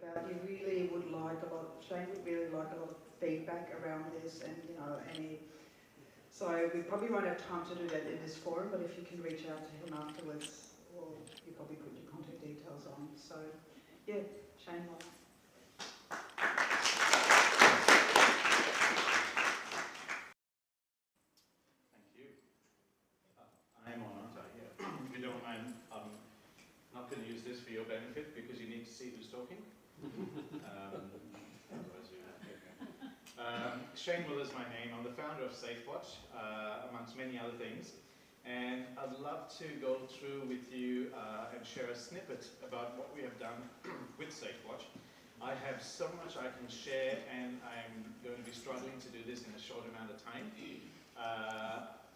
about. You really would like a lot, Shane would really like a lot of feedback around this, and you know, so we probably won't have time to do that in this forum, but if you can reach out to him afterwards, well, you probably put your contact details on. So, yeah, Shane. Thank you. I'm on, aren't I? Yeah. If you don't mind, I'm not going to use this for your benefit because you need to see who's talking. Shane Will is my name. I'm the founder of Safewatch, amongst many other things. And I'd love to go through with you and share a snippet about what we have done with Safewatch. I have so much I can share, and I'm going to be struggling to do this in a short amount of time.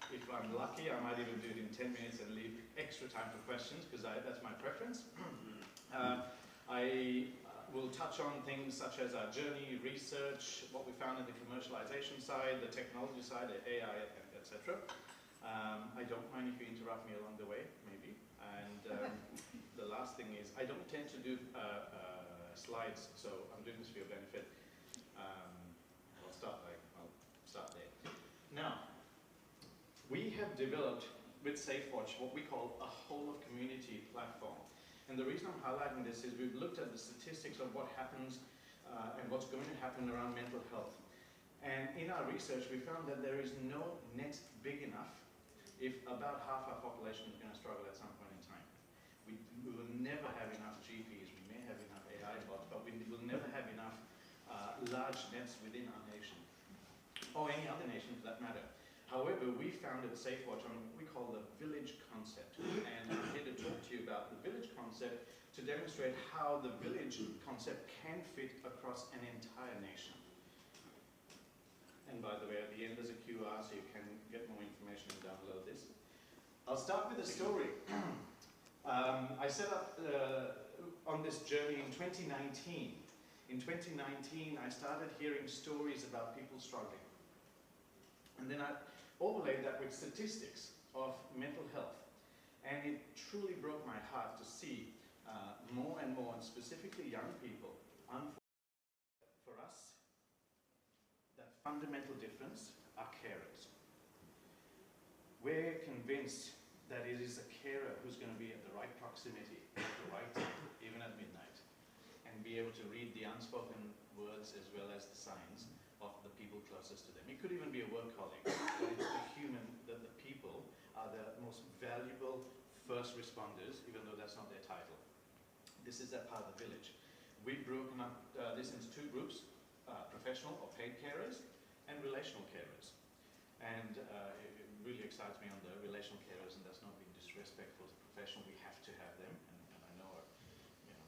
If I'm lucky, I might even do it in 10 minutes and leave extra time for questions, because that's my preference. I will touch on things such as our journey, research, what we found in the commercialization side, the technology side, the AI, etc. I don't mind if you interrupt me along the way, maybe. And the last thing is, I don't tend to do slides, so I'm doing this for your benefit. I'll start there. Now, we have developed with Safewatch what we call a whole of community platform. And the reason I'm highlighting this is we've looked at the statistics of what happens and what's going to happen around mental health. And in our research, we found that there is no net big enough if about half our population is going to struggle at some point in time. We will never have enough GPs, we may have enough AI bots, but we will never have enough large nets within our nation, or any other nation for that matter. However, we found at Safewatch on what we call the village concept, and I'm here to talk to you about the village concept to demonstrate how the village concept can fit across an entire nation. And by the way, at the end there's a QR, so you can get more information and download this. I'll start with a story. I set up on this journey in 2019. In 2019, I started hearing stories about people struggling. And then I overlaid that with statistics of mental health. And it truly broke my heart to see more and more, and specifically young people, unfortunately, for us, that fundamental difference are carers. We're convinced that it is a carer who's going to be at the right proximity, at the right time, even at midnight, and be able to read the unspoken words as well as the signs of the people closest to them. It could even be a work colleague, but it's the human, that the people are the most valuable first responders, even though that's not their title. This is that part of the village. We've broken up this into two groups, professional or paid carers and relational carers. And it really excites me on the relational carers, and that's not being disrespectful to professional. We have to have them, and I know,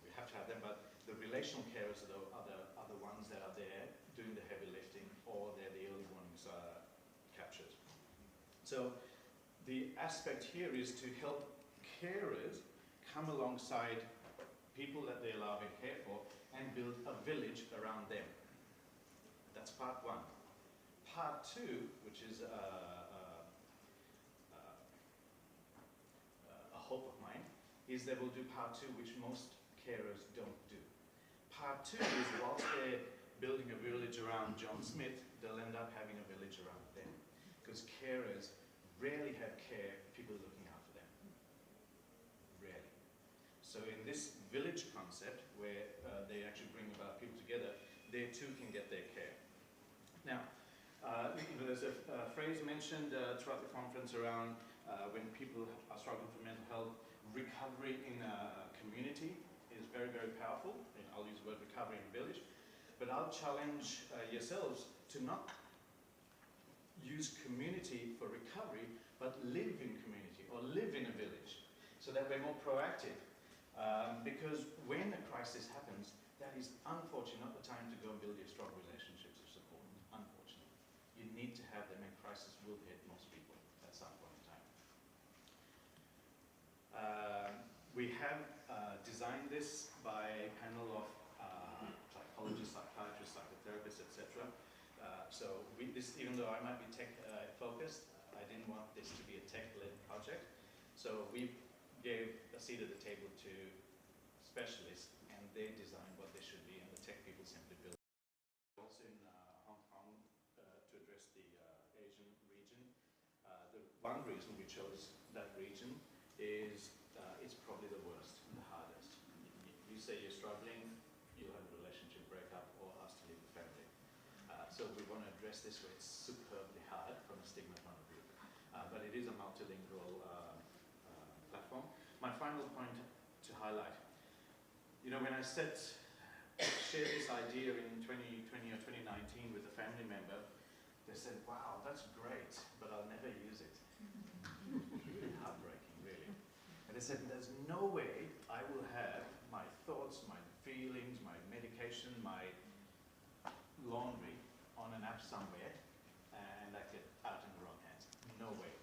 we have to have them, but the relational carers are the ones that are there doing the heavy lifting, or they're the early warnings captured. So the aspect here is to help carers come alongside people that they love and care for and build a village around them. That's part one. Part two, which is a hope of mine, is that we'll do part two, which most carers don't do. Part two is whilst they're building a village around John Smith, they'll end up having a village around them. Because carers rarely have people looking after them. Rarely. So in this village concept, where they actually bring about people together, they too can get their care. Now, there's a phrase mentioned throughout the conference around when people are struggling for mental health, recovery in a community is very, very powerful. And I'll use the word recovery in a village. But I'll challenge yourselves to not use community for recovery, but live in community or live in a village, so that we're more proactive. Because when a crisis happens, that is unfortunately not the time to go and build your strong relationships of support, unfortunately. You need to have them, and crisis will hit most people at some point in time. We have designed this by a panel of psychologists, psychiatrists, psychotherapists, etc. So even though I might be tech focused, I didn't want this to be a tech-led project. So we gave a seat at the table to specialists, and they designed what they should be. the one reason we chose that region is it's probably the worst and the hardest. You say you're struggling, you'll have a relationship breakup or asked to leave the family. So we want to address this where it's superbly hard from a stigma point of view. But it is a multilingual platform. My final point to highlight, you know, when I shared this idea in 2020 or 2019 with a family member, they said, wow, that's great, but I'll never use it. Really heartbreaking, really. And they said, there's no way I will have my thoughts, my feelings, my medication, my laundry on an app somewhere, and I get out in the wrong hands. No way.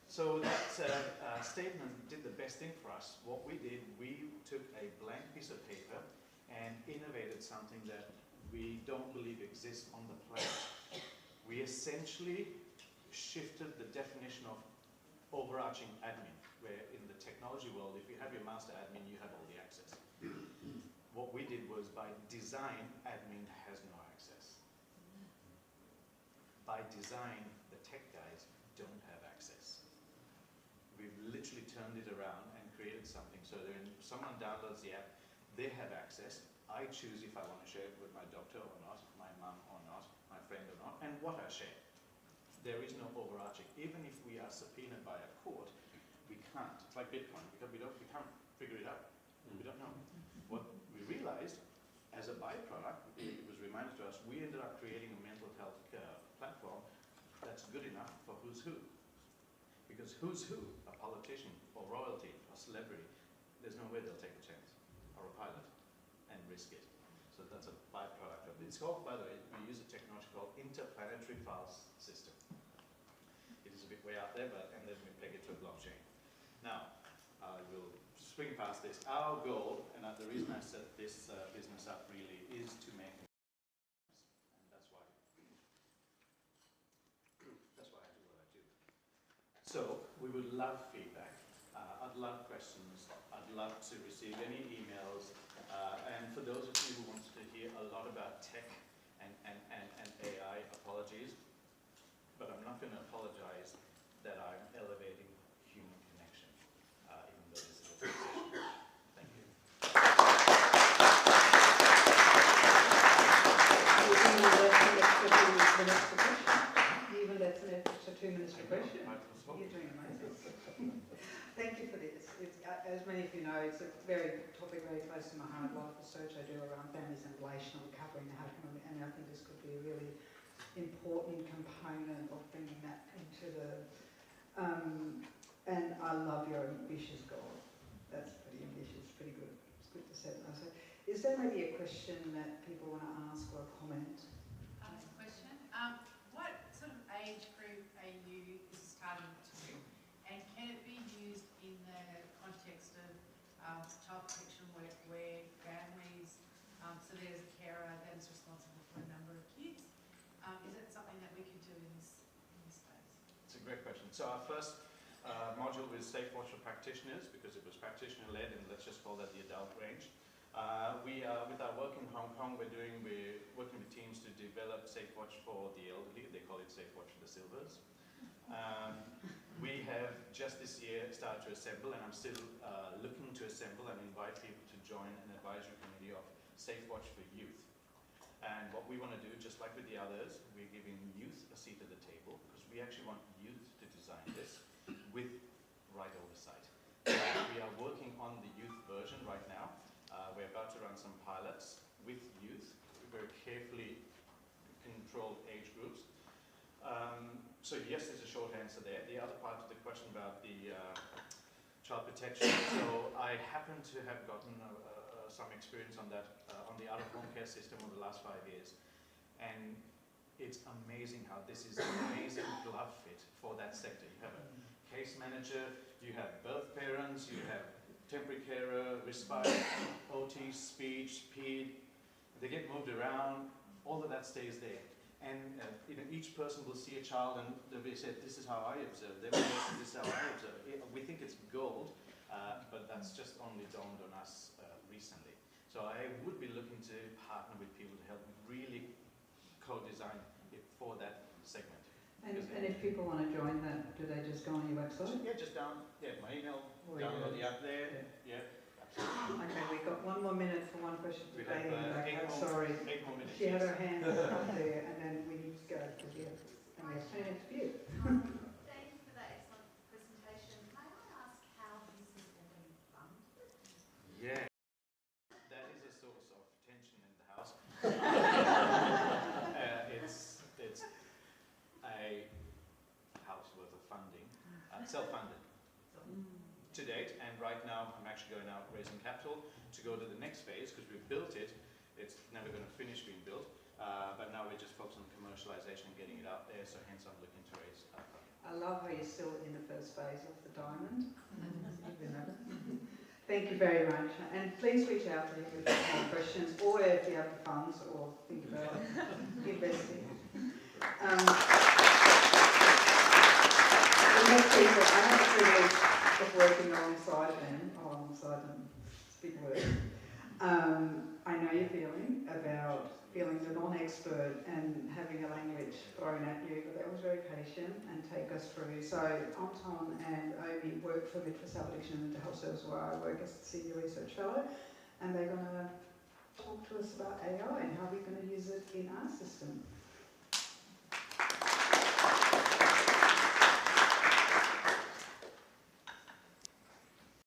So that statement did the best thing for us. What we did, we took a blank piece of paper and innovated something that we don't believe exists on the planet. We essentially shifted the definition of overarching admin, where in the technology world, if you have your master admin, you have all the access. What we did was, by design, admin has no access. By design, the tech guys don't have access. We've literally turned it around and created something so that when someone downloads the app, they have access. I choose if I want to share it with my doctor or not, my mum or not, my friend or not, and what I share. There is no overarching. Even if we are subpoenaed by a court, we can't. It's like Bitcoin, because we can't figure it out. We don't know. What we realized, as a byproduct, it was reminded to us, we ended up creating a mental health platform that's good enough for who's who. Because who's who, a politician or royalty or celebrity, there's no way they'll take a chance, or a pilot, and risk it. So that's a byproduct of it. It's called, by the way, we use a technology called interplanetary file system. It is a bit way out there, and then we peg it to a blockchain. Now, I will swing past this. Our goal, and the reason I set this business up really, is to make an impact. And that's why I do what I do. So, we would love feedback. I'd love questions. I'd love to receive any emails. And for those of you who want to hear a lot about tech and AI, apologies. But I'm not going to apologize that I'm elevating human connection, even though this is a transition. Thank you. Even that's an extra 2 minutes for question. You're doing amazing. Thank you for this. As many of you know, it's a topic very close to my heart. A lot of research I do around families and relational recovery and I think this could be a really important component of bringing that into the. And I love your ambitious goal. That's pretty ambitious, pretty good. It's good to set that. So, is there maybe a question that people want to ask or a comment? Question. What sort of age group are you starting to? And can it be used in the context of child protection work where families, so there's a carer that is responsible for a number of kids? Is it something that we could do in this space? It's a great question. So our first module was Safewatch for practitioners, because it was practitioner-led, and let's just call that the adult range. We are, with our work in Hong Kong, we're working with teams to develop Safewatch for the elderly. They call it Safewatch for the Silvers. We have just this year started to assemble, and I'm still looking to assemble and invite people to join an advisory committee of Safewatch for Youth. And what we want to do, just like with the others, we're giving youth a seat at the table, because we actually want youth to design this with right oversight. We are working on the youth version right now. We're about to run some pilots with youth, very carefully controlled age groups. So yes, there's a short answer there. The other part of the question about the child protection. So I happen to have gotten some experience on that, on the out-of-home care system over the last 5 years. And it's amazing how this is an amazing glove fit for that sector. You have a case manager, you have birth parents, you have temporary carer, respite, OT, speech, PED. They get moved around, all of that stays there. And each person will see a child and they'll be said, this is how I observe. They will say, this is how I observe. We think it's gold, but that's just only dawned on us recently. So I would be looking to partner with people to help really co-design it for that segment. And if people want to join that, do they just go on your website? Yeah, just my email, Or download the app there. Yeah. Absolutely. Okay, we've got 1 more minute for one question. We have Sorry. 8 more minutes. She had yes. her hand up there, and then we need to go to here. And we have 10 minutes for you. Thank you for that excellent presentation. May I ask how this is all being funded? Yeah. That is a source of tension in the house. It's a house worth of funding, self-funded to date, and right now I'm actually going out raising capital to go to the next phase because we've built it. It's never going to finish being built, but now we're just focused on commercialization and getting it out there, so hence I'm looking to raise funding. I love how you're still in the first phase of the diamond. Thank you very much. And please reach out to him if you have any questions, or if you have the funds, or think about investing. The next people, I have the privilege of working alongside them, it's a big word. I know your feeling about feeling the non-expert and having a language thrown at you, but that was very patient and take us through. So Anton and Omi work for Midwest Addiction and Mental Health Service, where I work as a senior research fellow, and they're going to talk to us about AI and how we're going to use it in our system.